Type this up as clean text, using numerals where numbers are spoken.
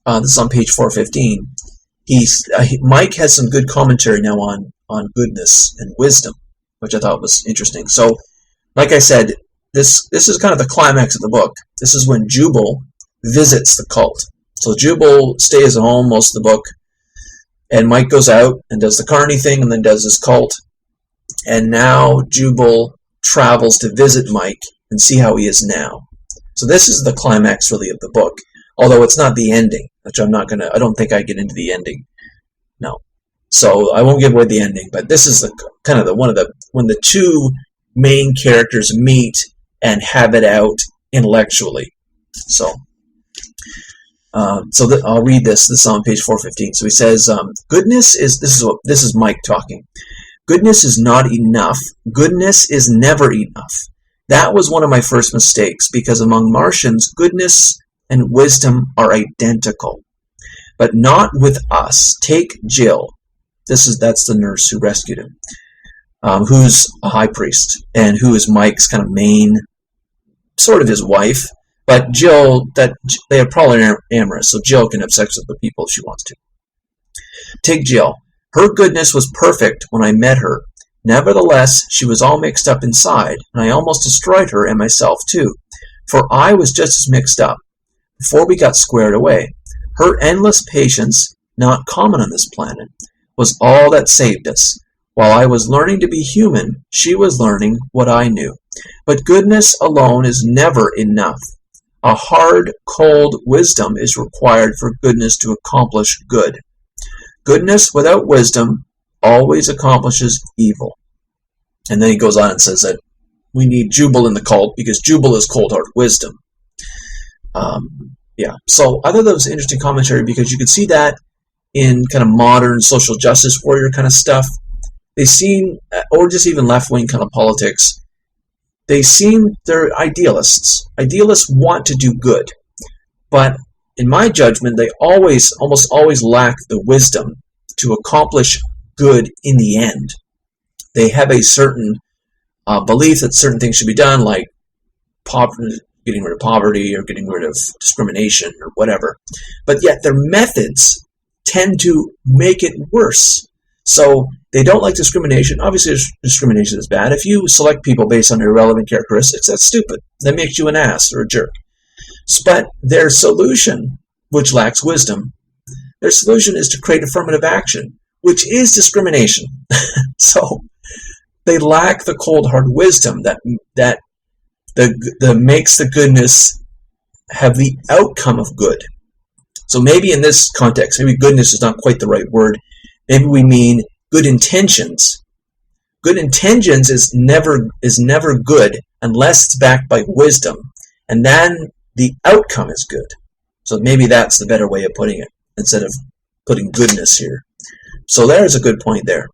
this is on page 415. Mike has some good commentary now on goodness and wisdom, which I thought was interesting. So, like I said, this is kind of the climax of the book. This is when Jubal visits the cult. So Jubal stays at home most of the book, and Mike goes out and does the carny thing and then does his cult. And now Jubal travels to visit Mike and see how he is now. So this is the climax, really, of the book. Although it's not the ending, which I don't think I get into the ending. No. So I won't give away the ending, but this is when the two main characters meet and have it out intellectually. So I'll read this. This is on page 415. So he says, "Goodness is this is Mike talking. Goodness is not enough. Goodness is never enough. That was one of my first mistakes, because among Martians, goodness and wisdom are identical, but not with us. Take Jill." That's the nurse who rescued him, who's a high priest and who is Mike's kind of main, sort of his wife. But Jill, they are probably amorous, so Jill can have sex with the people if she wants to. Take Jill. Her goodness was perfect when I met her. Nevertheless, she was all mixed up inside, and I almost destroyed her and myself too, for I was just as mixed up before we got squared away. Her endless patience, not common on this planet, was all that saved us. While I was learning to be human, she was learning what I knew. But goodness alone is never enough. A hard, cold wisdom is required for goodness to accomplish good. Goodness without wisdom always accomplishes evil. And then he goes on and says that we need Jubal in the cult because Jubal is cold hard wisdom. So I thought that was interesting commentary because you could see that in kind of modern social justice warrior kind of stuff. They seem, or just even left-wing kind of politics, they're idealists. Idealists want to do good. But in my judgment, they almost always lack the wisdom to accomplish good in the end. They have a certain belief that certain things should be done, like getting rid of poverty or getting rid of discrimination or whatever. But yet their methods tend to make it worse. So they don't like discrimination. Obviously, discrimination is bad. If you select people based on irrelevant characteristics, that's stupid. That makes you an ass or a jerk. But their solution, which lacks wisdom, their solution is to create affirmative action, which is discrimination. So they lack the cold hard wisdom that makes the goodness have the outcome of good. So maybe in this context, maybe goodness is not quite the right word. Maybe we mean good intentions. Good intentions is never good unless it's backed by wisdom, and then the outcome is good. So maybe that's the better way of putting it instead of putting goodness here. So there's a good point there.